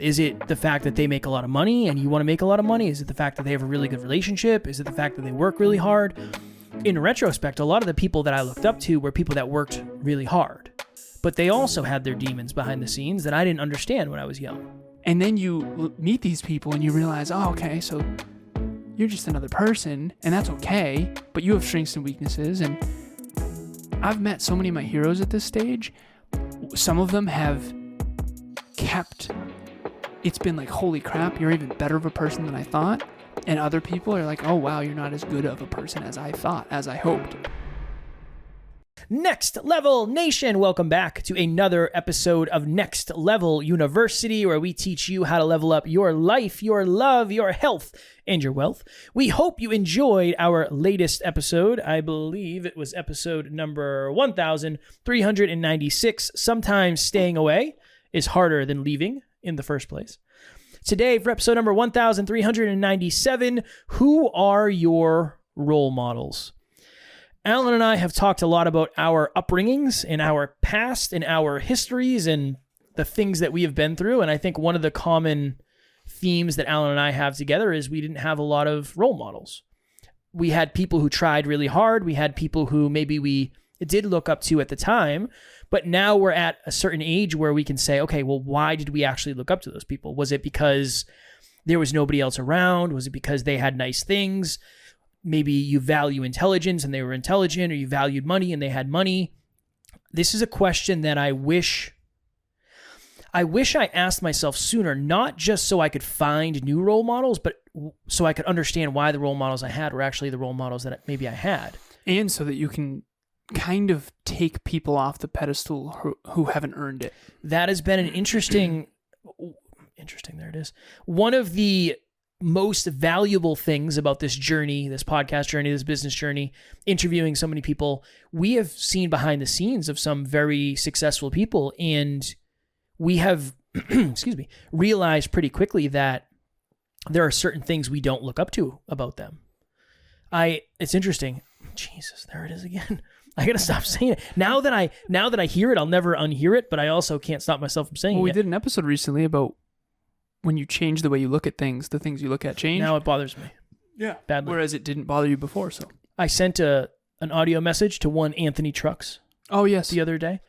Is it the fact that they make a lot of money and you want to make a lot of money? Is it the fact that they have a really good relationship? Is it the fact that they work really hard? In retrospect, a lot of the people that I looked up to were people that worked really hard, but they also had their demons behind the scenes that I didn't understand when I was young. And then you meet these people and you realize, oh, okay, so you're just another person, and that's okay, but you have strengths and weaknesses. And I've met so many of my heroes at this stage. Some of them have it's been like, holy crap, you're even better of a person than I thought. And other people are like, oh, wow, you're not as good of a person as I thought, as I hoped. Next Level Nation, welcome back to another episode of Next Level University, where we teach you how to level up your life, your love, your health, and your wealth. We hope you enjoyed our latest episode. I believe it was episode number 1396. Sometimes staying away is harder than leaving in the first place. Today, for episode number 1397, who are your role models? Alan and I have talked a lot about our upbringings and our past and our histories and the things that we have been through. And I think one of the common themes that Alan and I have together is we didn't have a lot of role models. We had people who tried really hard. We had people who maybe we did look up to at the time, but now we're at a certain age where we can say, okay, well, why did we actually look up to those people? Was it because there was nobody else around? Was it because they had nice things? Maybe you value intelligence and they were intelligent, or you valued money and they had money. This is a question that I wish I asked myself sooner, not just so I could find new role models, but so I could understand why the role models I had were actually the role models that maybe I had. And so that you can kind of take people off the pedestal who haven't earned it. That has been an interesting, there it is. One of the most valuable things about this journey, this podcast journey, this business journey, interviewing so many people, we have seen behind the scenes of some very successful people, and we have, realized pretty quickly that there are certain things we don't look up to about them. It's interesting. Jesus, there it is again. I gotta stop saying it. Now that I hear it, I'll never unhear it, but I also can't stop myself from saying it. Well, we did an episode recently about when you change the way you look at things, the things you look at change. Now it bothers me. Yeah. Badly. Whereas it didn't bother you before, so. I sent an audio message to one Anthony Trucks. Oh, yes. The other day.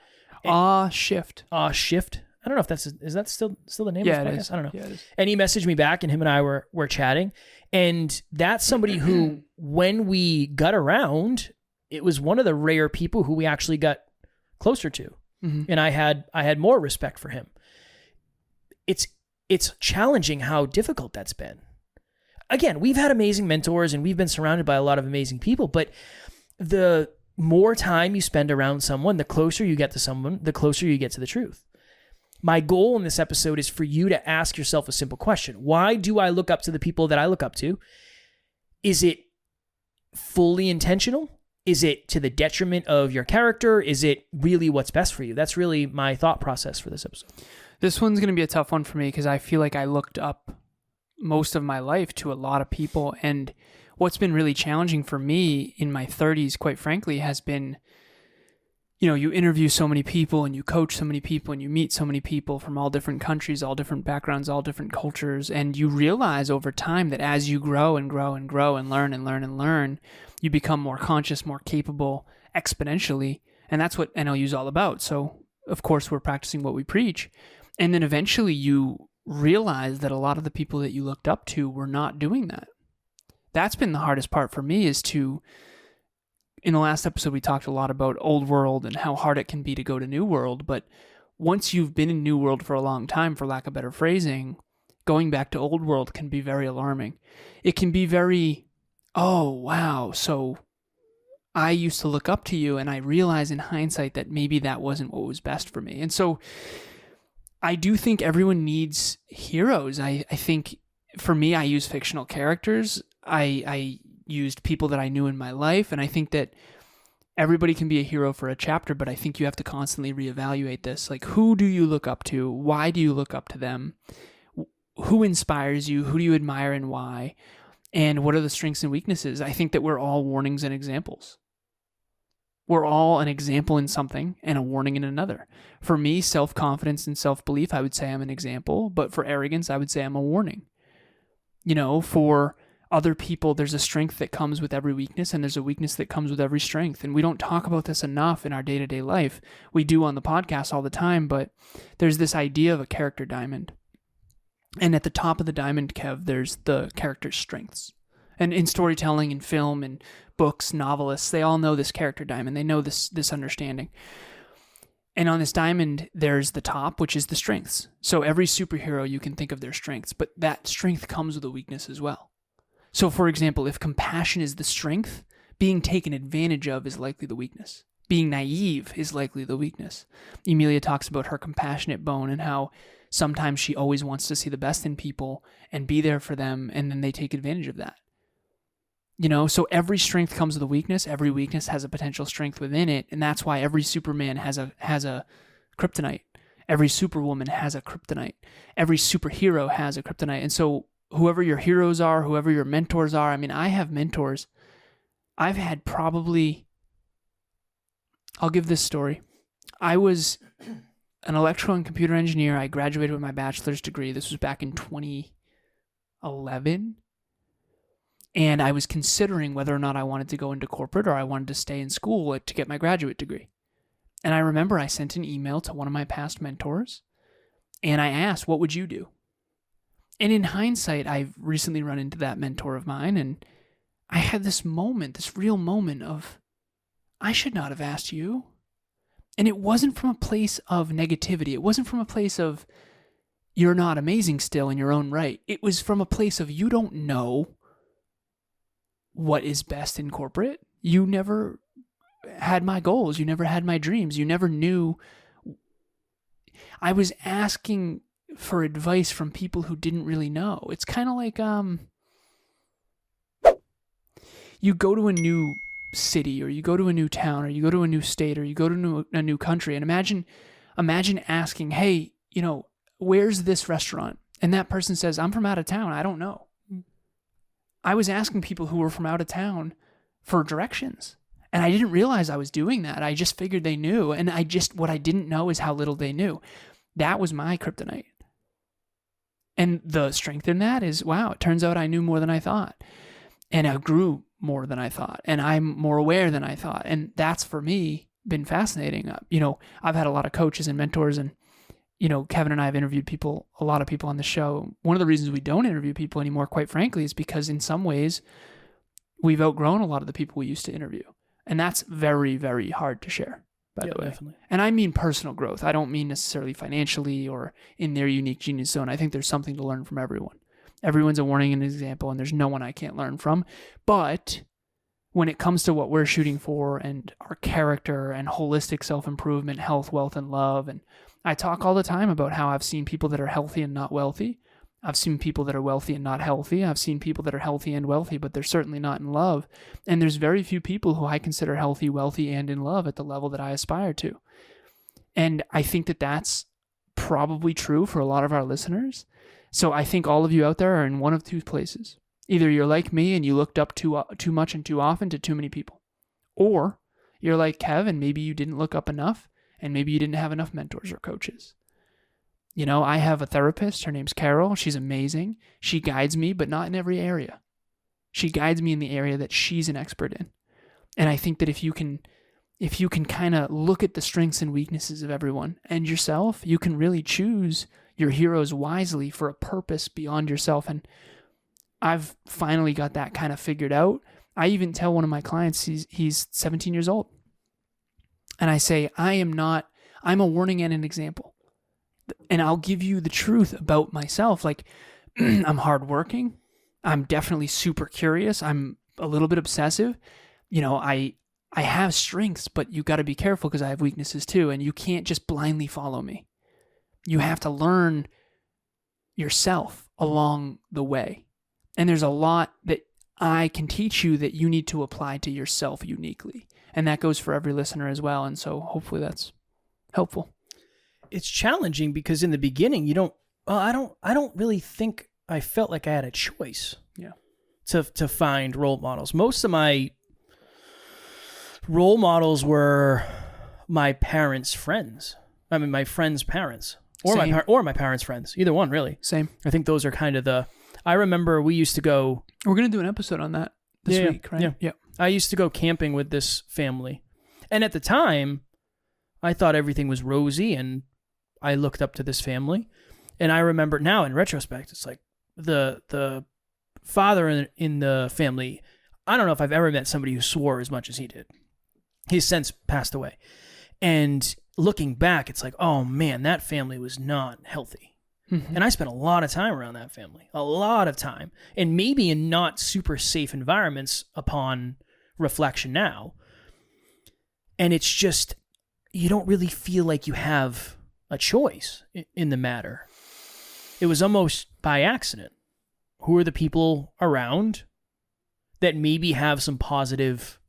Shift. Shift. I don't know if is that still the name of the podcast? I don't know. Yeah, it is. And he messaged me back, and him and I were chatting. And that's somebody who, when we got around, it was one of the rare people who we actually got closer to. Mm-hmm. And I had more respect for him. It's challenging how difficult that's been. Again, we've had amazing mentors and we've been surrounded by a lot of amazing people, but the more time you spend around someone, the closer you get to someone, the closer you get to the truth. My goal in this episode is for you to ask yourself a simple question. Why do I look up to the people that I look up to? Is it fully intentional? Is it to the detriment of your character? Is it really what's best for you? That's really my thought process for this episode. This one's going to be a tough one for me because I feel like I looked up most of my life to a lot of people. And what's been really challenging for me in my 30s, quite frankly, has been, you interview so many people and you coach so many people and you meet so many people from all different countries, all different backgrounds, all different cultures. And you realize over time that as you grow and grow and grow and learn and learn and learn, you become more conscious, more capable exponentially. And that's what NLU is all about. So, of course, we're practicing what we preach. And then eventually you realize that a lot of the people that you looked up to were not doing that. That's been the hardest part for me is in the last episode, we talked a lot about old world and how hard it can be to go to new world. But once you've been in new world for a long time, for lack of better phrasing, going back to old world can be very alarming. It can be very, oh, wow. So I used to look up to you and I realize in hindsight that maybe that wasn't what was best for me. And so I do think everyone needs heroes. I think for me, I use fictional characters. I used people that I knew in my life. And I think that everybody can be a hero for a chapter, but I think you have to constantly reevaluate this. Like, who do you look up to? Why do you look up to them? Who inspires you? Who do you admire and why? And what are the strengths and weaknesses? I think that we're all warnings and examples. We're all an example in something and a warning in another. For me, self-confidence and self-belief, I would say I'm an example, but for arrogance, I would say I'm a warning. For other people, there's a strength that comes with every weakness, and there's a weakness that comes with every strength. And we don't talk about this enough in our day-to-day life. We do on the podcast all the time, but there's this idea of a character diamond. And at the top of the diamond, Kev, there's the character's strengths. And in storytelling and film and books, novelists, they all know this character diamond. They know this understanding. And on this diamond, there's the top, which is the strengths. So every superhero, you can think of their strengths, but that strength comes with a weakness as well. So for example, if compassion is the strength, being taken advantage of is likely the weakness. Being naive is likely the weakness. Emilia talks about her compassionate bone and how sometimes she always wants to see the best in people and be there for them, and then they take advantage of that. So every strength comes with a weakness. Every weakness has a potential strength within it, and that's why every Superman has a kryptonite. Every Superwoman has a kryptonite. Every superhero has a kryptonite. And so whoever your heroes are, whoever your mentors are, I have mentors. I've had I'll give this story. I was an electrical and computer engineer. I graduated with my bachelor's degree. This was back in 2011. And I was considering whether or not I wanted to go into corporate or I wanted to stay in school to get my graduate degree. And I remember I sent an email to one of my past mentors, and I asked, what would you do? And in hindsight, I've recently run into that mentor of mine, and I had this real moment of, I should not have asked you. And it wasn't from a place of negativity. It wasn't from a place of, you're not amazing still in your own right. It was from a place of, you don't know what is best in corporate. You never had my goals. You never had my dreams. You never knew. I was asking for advice from people who didn't really know. It's kind of like you go to a new city, or you go to a new town, or you go to a new state, or you go to a new country, and imagine asking, hey, where's this restaurant? And that person says, I'm from out of town. I don't know. I was asking people who were from out of town for directions. And I didn't realize I was doing that. I just figured they knew. And what I didn't know is how little they knew. That was my kryptonite. And the strength in that is, wow, it turns out I knew more than I thought. And I grew more than I thought. And I'm more aware than I thought. And that's, for me, been fascinating. I've had a lot of coaches and mentors, and Kevin and I have interviewed a lot of people on the show. One of the reasons we don't interview people anymore, quite frankly, is because in some ways we've outgrown a lot of the people we used to interview. And that's very, very hard to share, by the way. Definitely. And I mean personal growth. I don't mean necessarily financially or in their unique genius zone. I think there's something to learn from everyone. Everyone's a warning and an example, and there's no one I can't learn from. But when it comes to what we're shooting for and our character and holistic self-improvement, health, wealth, and love, and I talk all the time about how I've seen people that are healthy and not wealthy. I've seen people that are wealthy and not healthy. I've seen people that are healthy and wealthy, but they're certainly not in love. And there's very few people who I consider healthy, wealthy, and in love at the level that I aspire to. And I think that that's probably true for a lot of our listeners. So I think all of you out there are in one of two places. Either you're like me and you looked up too much and too often to too many people. Or you're like Kev and maybe you didn't look up enough, and maybe you didn't have enough mentors or coaches. I have a therapist. Her name's Carol. She's amazing. She guides me, but not in every area. She guides me in the area that she's an expert in. And I think that if you can kind of look at the strengths and weaknesses of everyone and yourself, you can really choose your heroes wisely for a purpose beyond yourself. And I've finally got that kind of figured out. I even tell one of my clients, he's 17 years old. And I say, I'm a warning and an example. And I'll give you the truth about myself. Like, I'm hardworking. I'm definitely super curious. I'm a little bit obsessive. I have strengths, but you got to be careful because I have weaknesses too. And you can't just blindly follow me. You have to learn yourself along the way. And there's a lot that I can teach you that you need to apply to yourself uniquely. And that goes for every listener as well. And so hopefully that's helpful. It's challenging because in the beginning, I don't really think I felt like I had a choice. Yeah. To find role models. Most of my Role models were my parents' friends. I mean, my friends' parents, or Same. my parents' friends. Either one, really. Same. I think those are kind of the. I remember we used to go. We're gonna do an episode on that this week, right? Yeah. I used to go camping with this family, and at the time, I thought everything was rosy, and I looked up to this family, and I remember now in retrospect, it's like the father in the family. I don't know if I've ever met somebody who swore as much as he did. He's since passed away. And looking back, it's like, oh man, that family was not healthy. Mm-hmm. And I spent a lot of time around that family, a lot of time, and maybe in not super safe environments upon reflection now. And it's just, you don't really feel like you have a choice in the matter. It was almost by accident. Who are the people around that maybe have some positive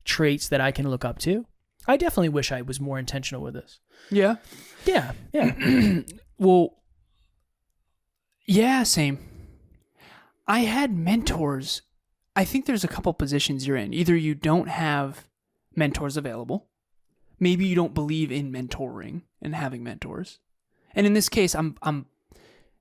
traits that I can look up to? I definitely wish I was more intentional with this. Yeah. Yeah. Well, yeah, same. I had mentors. I think there's a couple positions you're in. Either you don't have mentors available. Maybe you don't believe in mentoring and having mentors. And in this case, I'm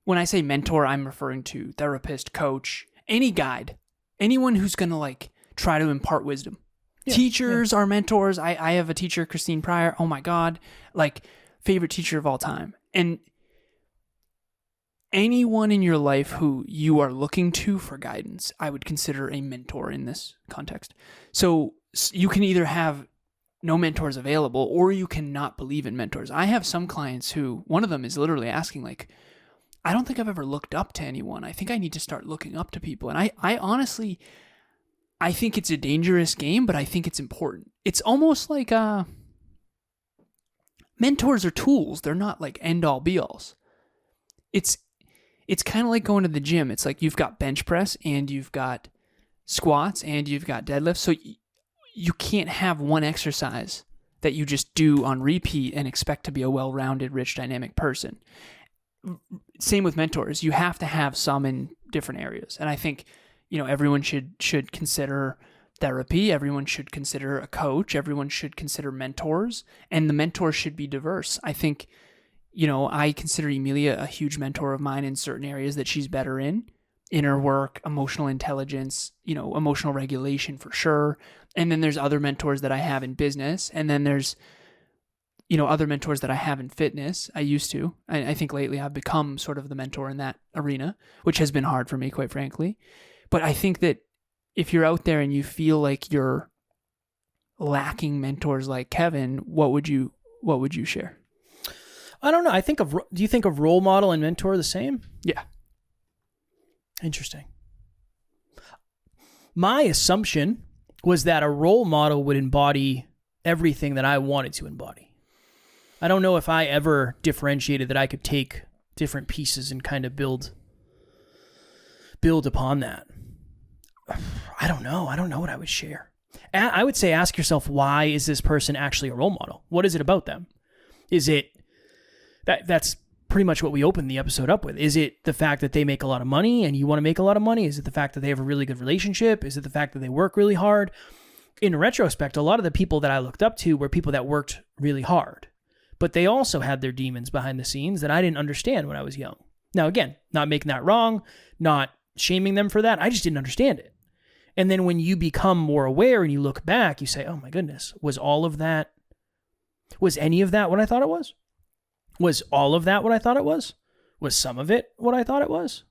when I say mentor, I'm referring to therapist, coach, any guide, anyone who's going to like try to impart wisdom. Yeah, Teachers are mentors. I have a teacher, Christine Pryor. Oh my God. Like favorite teacher of all time. And anyone in your life who you are looking to for guidance, I would consider a mentor in this context. So you can either have no mentors available or you cannot believe in mentors. I have some clients who, one of them is literally asking like, I don't think I've ever looked up to anyone. I think I need to start looking up to people. And I honestly, I think it's a dangerous game, but I think it's important. It's almost like mentors are tools. They're not like end-all be-alls. It's kind of like going to the gym. It's like you've got bench press and you've got squats and you've got deadlifts. So you can't have one exercise that you just do on repeat and expect to be a well-rounded, rich, dynamic person. Same with mentors. You have to have some in different areas. And I think, everyone should consider therapy. Everyone should consider a coach. Everyone should consider mentors. And the mentors should be diverse. I think, I consider Emilia a huge mentor of mine in certain areas that she's better in. Inner work, emotional intelligence, emotional regulation for sure. And then there's other mentors that I have in business. And then there's other mentors that I have in fitness. I used to. I think lately I've become sort of the mentor in that arena, which has been hard for me, quite frankly. But I think that if you're out there and you feel like you're lacking mentors like Kevin, what would you share? I don't know. Do you think of role model and mentor the same? Yeah. Interesting. My assumption was that a role model would embody everything that I wanted to embody. I don't know if I ever differentiated that I could take different pieces and kind of build upon that. I don't know. I don't know what I would share. I would say ask yourself, why is this person actually a role model? What is it about them? Is it that's pretty much what we opened the episode up with. Is it the fact that they make a lot of money and you want to make a lot of money? Is it the fact that they have a really good relationship? Is it the fact that they work really hard? In retrospect, a lot of the people that I looked up to were people that worked really hard, but they also had their demons behind the scenes that I didn't understand when I was young. Now, again, not making that wrong, not shaming them for that. I just didn't understand it. And then when you become more aware and you look back, you say, oh my goodness, was any of that what I thought it was? Was all of that what I thought it was? Was some of it what I thought it was?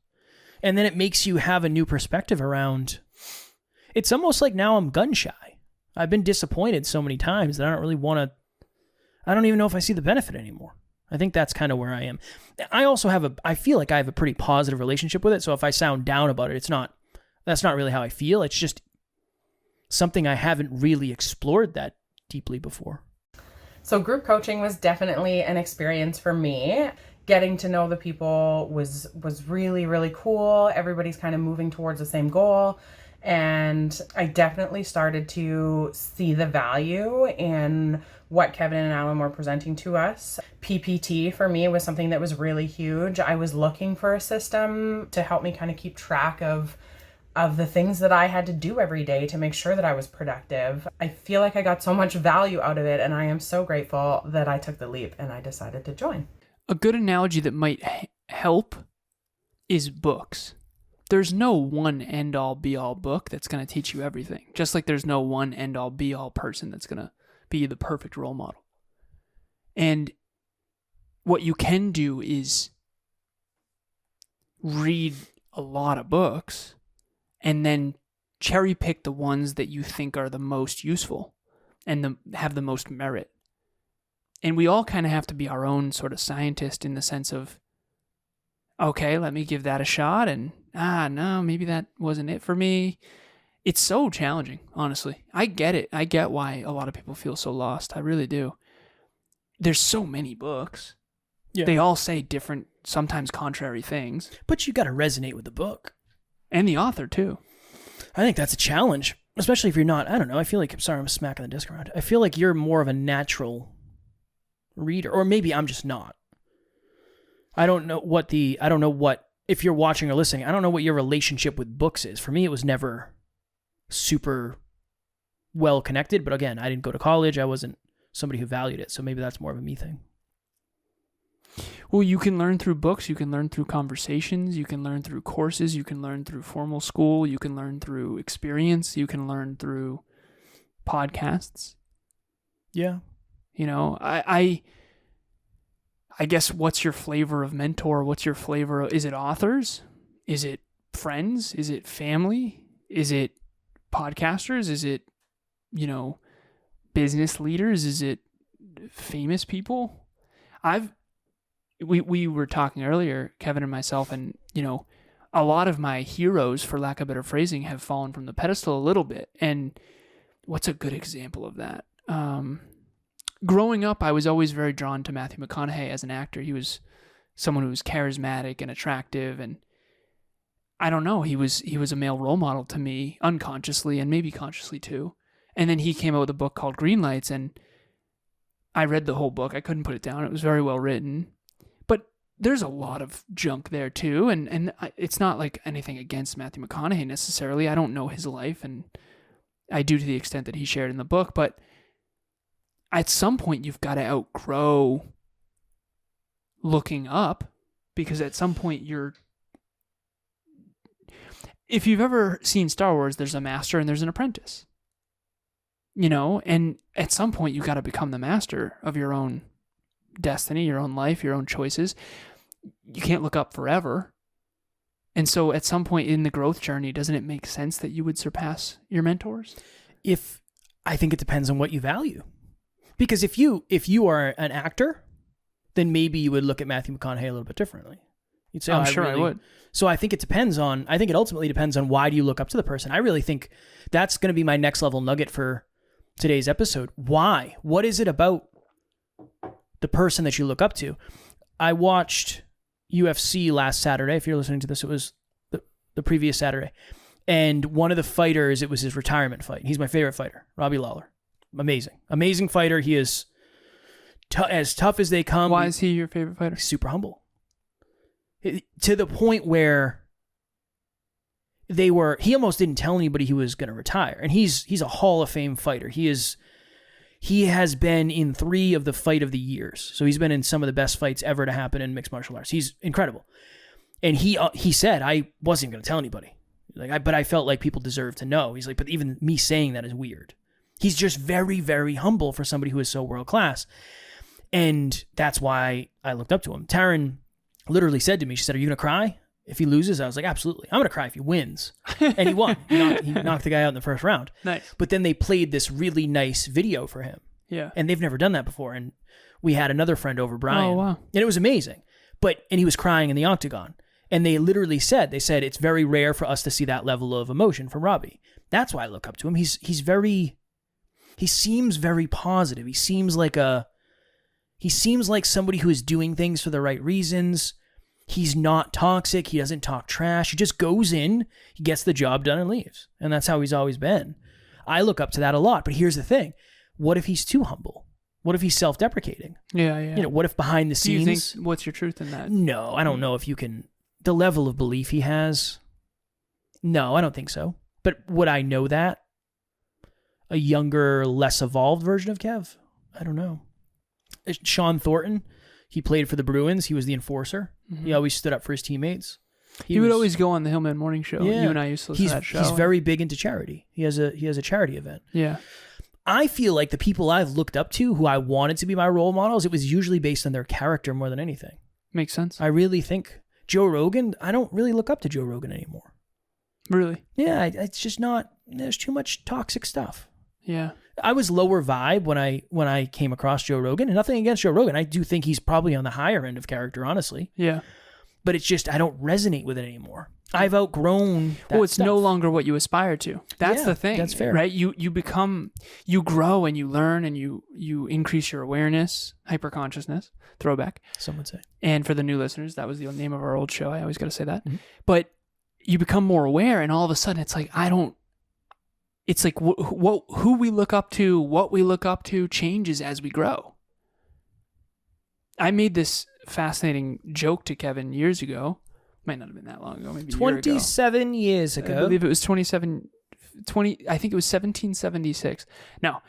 And then it makes you have a new perspective around. It's almost like now I'm gun shy. I've been disappointed so many times that I don't even know if I see the benefit anymore. I think that's kind of where I am. I feel like I have a pretty positive relationship with it. So if I sound down about it, that's not really how I feel. It's just something I haven't really explored that deeply before. So group coaching was definitely an experience for me. Getting to know the people was really, really cool. Everybody's kind of moving towards the same goal. And I definitely started to see the value in what Kevin and Alan were presenting to us. PPT for me was something that was really huge. I was looking for a system to help me kind of keep track of of the things that I had to do every day to make sure that I was productive. I feel like I got so much value out of it, and I am so grateful that I took the leap and I decided to join. A good analogy that might help is books. There's no one end-all be-all book that's going to teach you everything. Just like there's no one end-all be-all person that's going to be the perfect role model. And what you can do is read a lot of books and then cherry pick the ones that you think are the most useful and have the most merit. And we all kind of have to be our own sort of scientist in the sense of, okay, let me give that a shot, and no, maybe that wasn't it for me. It's so challenging, honestly. I get it. I get why a lot of people feel so lost. I really do. There's so many books. Yeah. They all say different, sometimes contrary things. But you got to resonate with the book. And the author, too. I think that's a challenge, especially if you're not, I don't know, I feel like, I'm sorry, I'm smacking the desk around. I feel like you're more of a natural reader, or maybe I'm just not. I don't know what, if you're watching or listening, I don't know what your relationship with books is. For me, it was never super well connected, but again, I didn't go to college. I wasn't somebody who valued it, so maybe that's more of a me thing. Well, you can learn through books, you can learn through conversations, you can learn through courses, you can learn through formal school, you can learn through experience, you can learn through podcasts. Yeah. You know, I guess, what's your flavor of mentor? What's your flavor of, is it authors? Is it friends? Is it family? Is it podcasters? Is it, business leaders? Is it famous people? We were talking earlier, Kevin and myself, and, a lot of my heroes, for lack of better phrasing, have fallen from the pedestal a little bit. And what's a good example of that? Growing up, I was always very drawn to Matthew McConaughey as an actor. He was someone who was charismatic and attractive, and I don't know, he was a male role model to me, unconsciously and maybe consciously too. And then he came out with a book called Green Lights, and I read the whole book. I couldn't put it down. It was very well written. But there's a lot of junk there too, and it's not like anything against Matthew McConaughey necessarily. I don't know his life, and I do to the extent that he shared in the book, but at some point you've got to outgrow looking up, because at some point if you've ever seen Star Wars, there's a master and there's an apprentice, and at some point you've got to become the master of your own destiny, your own life, your own choices. You can't look up forever. And so at some point in the growth journey, doesn't it make sense that you would surpass your mentors? I think it depends on what you value. Because if you are an actor, then maybe you would look at Matthew McConaughey a little bit differently. You'd say, I'm sure I would. So I think it ultimately depends on why do you look up to the person. I really think that's going to be my next level nugget for today's episode. Why? What is it about the person that you look up to? I watched UFC last Saturday. If you're listening to this, it was the previous Saturday. And one of the fighters, it was his retirement fight. He's my favorite fighter, Robbie Lawler. Amazing fighter. He is as tough as they come. Why is he your favorite fighter? He's super humble. To the point where he almost didn't tell anybody he was going to retire. And he's a Hall of Fame fighter. He has been in 3 of the fight of the years. So he's been in some of the best fights ever to happen in mixed martial arts. He's incredible. And he said, I wasn't going to tell anybody. But I felt like people deserve to know. He's like, but even me saying that is weird. He's just very, very humble for somebody who is so world-class. And that's why I looked up to him. Taryn literally said to me, she said, are you going to cry if he loses? I was like, absolutely. I'm going to cry if he wins. And he won. He knocked the guy out in the first round. Nice. But then they played this really nice video for him. Yeah. And they've never done that before. And we had another friend over, Brian. Oh, wow. And it was amazing. And he was crying in the octagon. And they literally said, it's very rare for us to see that level of emotion from Robbie. That's why I look up to him. He seems very positive. He seems like somebody who is doing things for the right reasons. He's not toxic. He doesn't talk trash. He just goes in, he gets the job done and leaves. And that's how he's always been. I look up to that a lot. But here's the thing. What if he's too humble? What if he's self-deprecating? Yeah. What if behind the scenes... Do you think, what's your truth in that? No, I don't know if you can... The level of belief he has No, I don't think so. But would I know that? A younger, less evolved version of Kev? I don't know. Sean Thornton, he played for the Bruins. He was the enforcer. He always stood up for his teammates. He would always go on the Hillman Morning Show. Yeah. You and I used to listen to that show. He's very big into charity. He has a charity event. Yeah. I feel like the people I've looked up to who I wanted to be my role models, it was usually based on their character more than anything. Makes sense. I really think Joe Rogan, I don't really look up to Joe Rogan anymore. Really? Yeah, it's just not, there's too much toxic stuff. Yeah. I was lower vibe when I came across Joe Rogan, and nothing against Joe Rogan. I do think he's probably on the higher end of character, honestly. Yeah. But it's just, I don't resonate with it anymore. I've outgrown that it's stuff. no longer what you aspire to. That's the thing. That's fair. Right? You grow and you learn and you increase your awareness, hyper-consciousness, throwback. Some would say. And for the new listeners, that was the name of our old show. I always got to say that. Mm-hmm. But you become more aware, and all of a sudden it's like, it's like who we look up to, what we look up to changes as we grow. I made this fascinating joke to Kevin years ago. Might not have been that long ago, maybe 27 years ago. I believe it was I think it was 1776. No,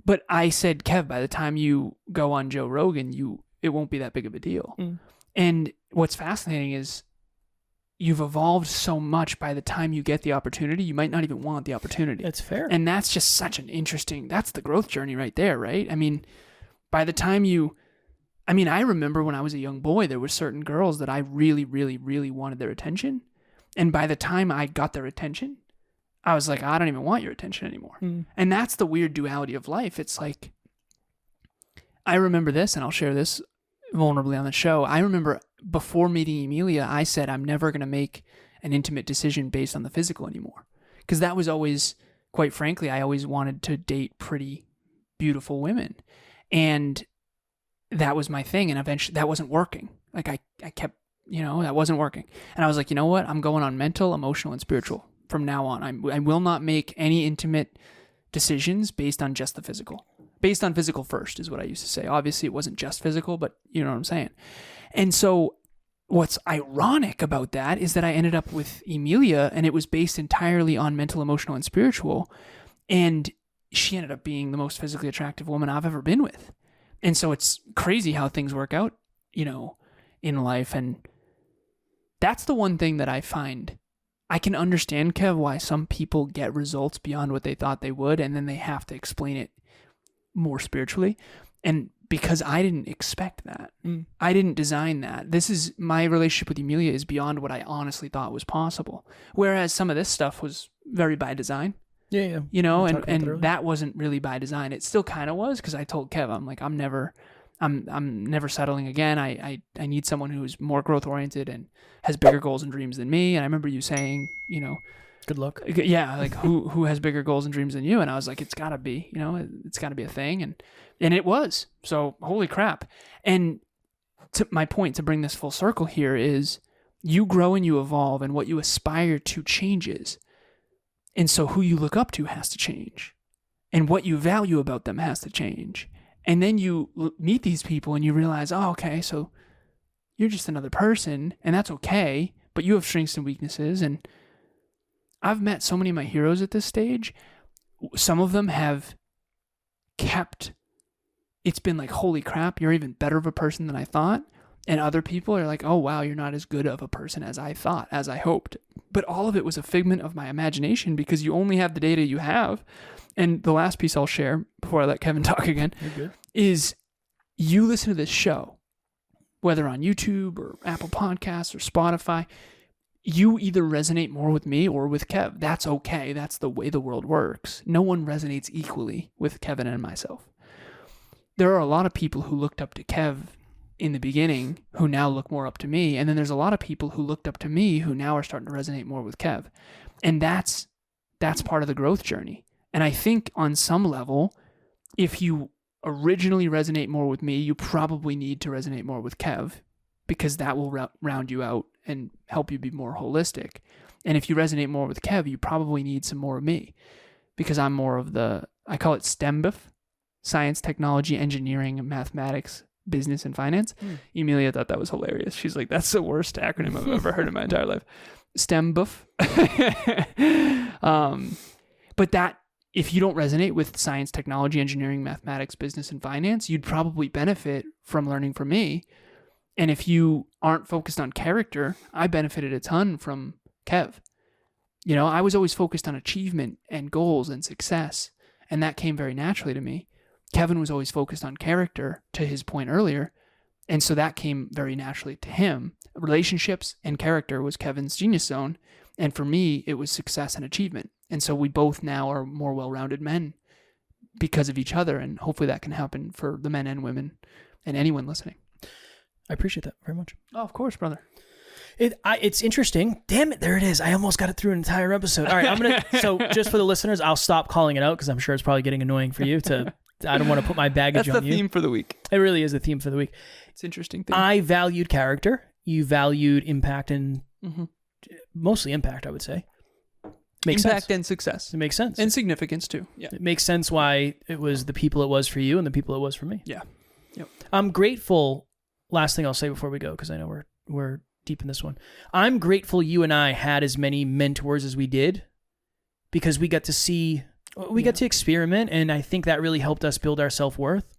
but I said, Kev, by the time you go on Joe Rogan, it won't be that big of a deal. Mm. And what's fascinating is you've evolved so much. By the time you get the opportunity, you might not even want the opportunity. That's fair. And that's just such an interesting, that's the growth journey right there, right? I mean, by the time I remember when I was a young boy, there were certain girls that I really, really, really wanted their attention. And by the time I got their attention, I was like, I don't even want your attention anymore. Mm. And that's the weird duality of life. It's like, I remember this, and I'll share this vulnerably on the show. I remember before meeting Emilia, I said, I'm never going to make an intimate decision based on the physical anymore. Because that was always, quite frankly, I always wanted to date pretty, beautiful women. And that was my thing. And eventually that wasn't working. Like I kept, that wasn't working. And I was like, you know what? I'm going on mental, emotional, and spiritual from now on. I will not make any intimate decisions based on just the physical. Based on physical first is what I used to say. Obviously it wasn't just physical, but you know what I'm saying. And so what's ironic about that is that I ended up with Emilia, and it was based entirely on mental, emotional, and spiritual. And she ended up being the most physically attractive woman I've ever been with. And so it's crazy how things work out, in life. And that's the one thing that I find. I can understand, Kev, why some people get results beyond what they thought they would, and then they have to explain it more spiritually. And because I didn't expect that. Mm. I didn't design that. My relationship with Emilia is beyond what I honestly thought was possible. Whereas some of this stuff was very by design. Yeah. And that wasn't really by design. It still kind of was, because I told Kev, I'm like, I'm never settling again. I need someone who's more growth oriented and has bigger goals and dreams than me. And I remember you saying, good luck. Yeah, like who has bigger goals and dreams than you? And I was like, it's gotta be, it's gotta be a thing. And it was. So holy crap. And to my point, to bring this full circle here, is you grow and you evolve, and what you aspire to changes. And so who you look up to has to change, and what you value about them has to change. And then you meet these people and you realize, oh, okay, so you're just another person, and that's okay, but you have strengths and weaknesses. And I've met so many of my heroes at this stage. Some of them have it's been like, holy crap, you're even better of a person than I thought. And other people are like, oh, wow, you're not as good of a person as I thought, as I hoped. But all of it was a figment of my imagination, because you only have the data you have. And the last piece I'll share before I let Kevin talk again is you listen to this show, whether on YouTube or Apple Podcasts or Spotify, you either resonate more with me or with Kev. That's okay. That's the way the world works. No one resonates equally with Kevin and myself. There are a lot of people who looked up to Kev in the beginning who now look more up to me. And then there's a lot of people who looked up to me who now are starting to resonate more with Kev. And that's part of the growth journey. And I think on some level, if you originally resonate more with me, you probably need to resonate more with Kev, because that will round you out and help you be more holistic. And if you resonate more with Kev, you probably need some more of me, because I'm more of I call it STEMBIF, science, technology, engineering, mathematics, business, and finance. Emilia thought that was hilarious. She's like, that's the worst acronym I've ever heard in my entire life. STEM buff. But that, if you don't resonate with science, technology, engineering, mathematics, business, and finance, you'd probably benefit from learning from me. And if you aren't focused on character, I benefited a ton from Kev. You know, I was always focused on achievement and goals and success, and that came very naturally to me. Kevin was always focused on character, to his point earlier, and so that came very naturally to him. Relationships and character was Kevin's genius zone, and for me, it was success and achievement. And so we both now are more well-rounded men because of each other, and hopefully that can happen for the men and women and anyone listening. I appreciate that very much. Oh, of course, brother. It's interesting. Damn it, there it is. I almost got it through an entire episode. All right, so just for the listeners, I'll stop calling it out because I'm sure it's probably getting annoying for you to. I don't want to put my baggage on you. That's the theme for the week. It really is the theme for the week. It's interesting thing. I valued character. You valued impact and mostly impact, I would say. Makes impact sense. And success. It makes sense. And significance too. Yeah. It makes sense why it was the people it was for you and the people it was for me. Yeah. Yep. I'm grateful. Last thing I'll say before we go, because I know we're deep in this one. I'm grateful you and I had as many mentors as we did, because we got to see, we got to experiment, and I think that really helped us build our self-worth.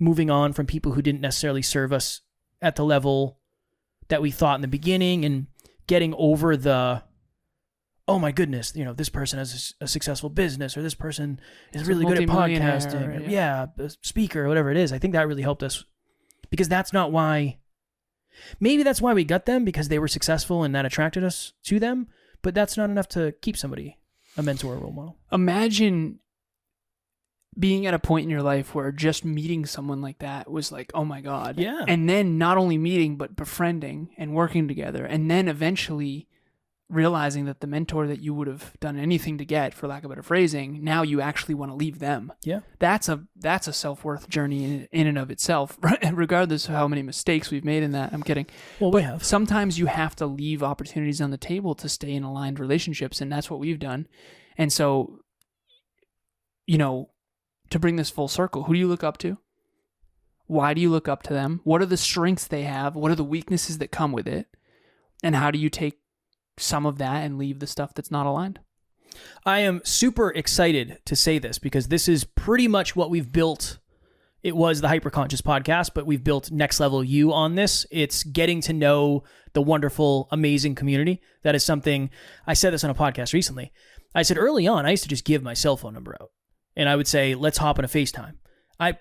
Moving on from people who didn't necessarily serve us at the level that we thought in the beginning, and getting over the, oh my goodness, you know, this person has a successful business, or this person is really good at podcasting, or, a speaker, or whatever it is. I think that really helped us, because that's not why, maybe that's why we got them, because they were successful and that attracted us to them, but that's not enough to keep somebody a mentor or role model. Imagine being at a point in your life where just meeting someone like that was like, oh my God. Yeah. And then not only meeting, but befriending and working together. And then eventually realizing that the mentor that you would have done anything to get, for lack of better phrasing, now you actually want to leave them. Yeah. That's a self-worth journey in and of itself, regardless of how many mistakes we've made in that. I'm kidding. Well, we have. Sometimes you have to leave opportunities on the table to stay in aligned relationships, and that's what we've done. And so, you know, to bring this full circle, who do you look up to? Why do you look up to them? What are the strengths they have? What are the weaknesses that come with it? And how do you take some of that and leave the stuff that's not aligned? I am super excited to say this, because this is pretty much what we've built. It was the Hyperconscious podcast, but we've built Next Level You on this. It's getting to know the wonderful, amazing community. That is something, I said this on a podcast recently. I said early on, I used to just give my cell phone number out, and I would say, let's hop on a FaceTime. I'm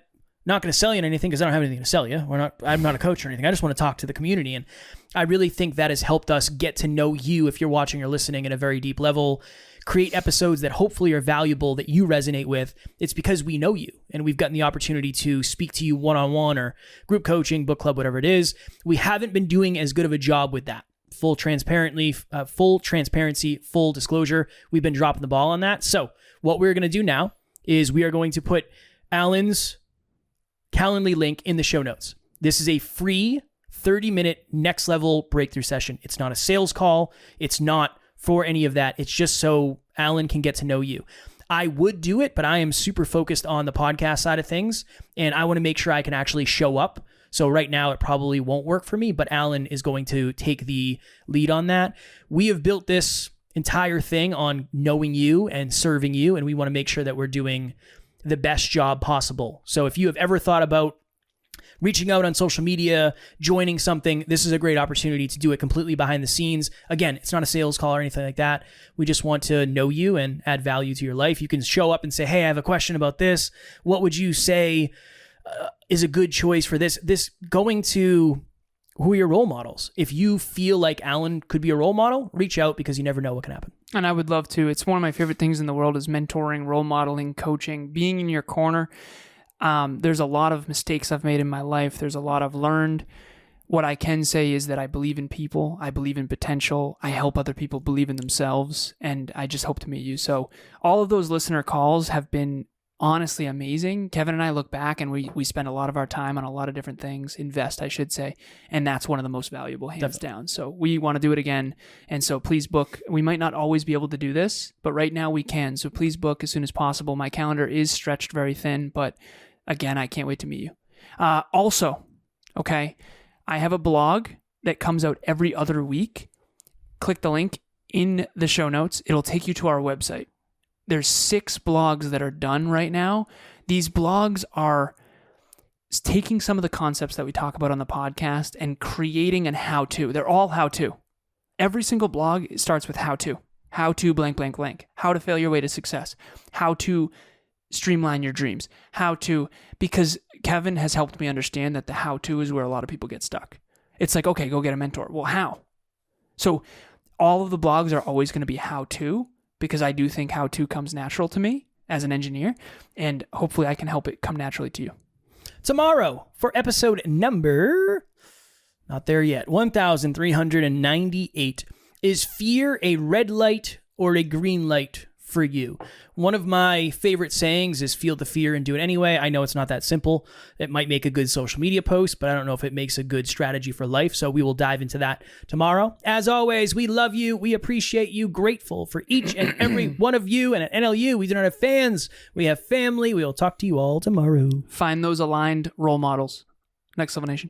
not going to sell you anything because I don't have anything to sell you. I'm not a coach or anything. I just want to talk to the community. And I really think that has helped us get to know you, if you're watching or listening, at a very deep level, create episodes that hopefully are valuable, that you resonate with. It's because we know you, and we've gotten the opportunity to speak to you one-on-one, or group coaching, book club, whatever it is. We haven't been doing as good of a job with that. Full transparency, full disclosure. We've been dropping the ball on that. So what we're going to do now is we are going to put Alan's Calendly link in the show notes. This is a free 30-minute next level breakthrough session. It's not a sales call. It's not for any of that. It's just so Alan can get to know you. I would do it, but I am super focused on the podcast side of things, and I want to make sure I can actually show up. So right now it probably won't work for me, but Alan is going to take the lead on that. We have built this entire thing on knowing you and serving you, and we want to make sure that we're doing the best job possible. So if you have ever thought about reaching out on social media, joining something, this is a great opportunity to do it completely behind the scenes. Again, it's not a sales call or anything like that. We just want to know you and add value to your life. You can show up and say, hey, I have a question about this. What would you say is a good choice for this? This going to who are your role models. If you feel like Alan could be a role model, reach out, because you never know what can happen. And I would love to. It's one of my favorite things in the world is mentoring, role modeling, coaching, being in your corner. There's a lot of mistakes I've made in my life. There's a lot I've learned. What I can say is that I believe in people. I believe in potential. I help other people believe in themselves. And I just hope to meet you. So all of those listener calls have been honestly amazing. Kevin and I look back and we spend a lot of our time on a lot of different things, invest, I should say. And that's one of the most valuable, hands down. So we want to do it again. And so please book. We might not always be able to do this, but right now we can. So please book as soon as possible. My calendar is stretched very thin, but again, I can't wait to meet you. Also, okay, I have a blog that comes out every other week. click the link in the show notes. It'll take you to our website. There's 6 blogs that are done right now. These blogs are taking some of the concepts that we talk about on the podcast and creating an how-to. They're all how-to. Every single blog starts with how-to. How to blank, blank, blank. How to fail your way to success. How to streamline your dreams. How to, because Kevin has helped me understand that the how-to is where a lot of people get stuck. It's like, okay, go get a mentor. Well, how? So all of the blogs are always going to be how-to, because I do think how-to comes natural to me as an engineer, and hopefully I can help it come naturally to you. Tomorrow, for episode number, not there yet, 1398, is fear a red light or a green light for you? One of my favorite sayings is feel the fear and do it anyway. I know it's not that simple. It might make a good social media post, but I don't know if it makes a good strategy for life. So we will dive into that tomorrow. As always, we love you. We appreciate you. Grateful for each and every one of you. And at NLU, we do not have fans. We have family. We will talk to you all tomorrow. Find those aligned role models. Next Level Nation.